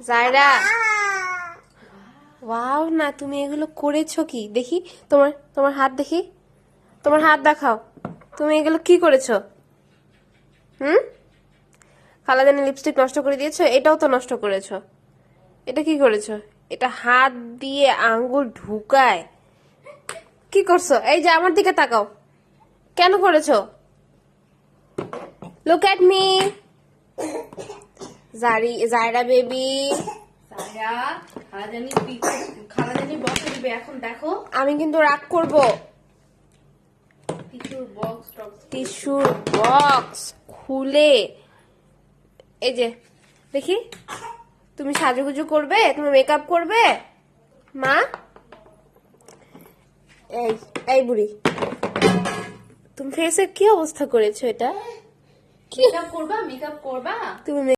Zaira, wow না, তুমি এগুলো করেছো কি? দেখি তোমার তোমার হাত, দেখি তোমার হাত দেখাও। তুমি এগুলো কি করেছো? খালাজানি লিপস্টিক নষ্ট করে দিয়েছো, এটাও তো নষ্ট করেছো। এটা কি করেছো? এটা হাত দিয়ে আঙ্গুল ঢুকায় কি করছো? এই যে আমার দিকে তাকাও, কেন করেছো? Look at me. Zaira baby, খালাজানি বক্স দিবে এখন, দেখো আমি কিন্তু রাগ করব। টিস্যুর বক্স খুলে, এই যে দেখি, তুমি সাজুগুজু করবে, তুমি মেকআপ করবে মা? এই এই বুড়ি, তুমি ফেসের কি অবস্থা করেছো? এটা মেকআপ করবা, মেকআপ করবা। তুমি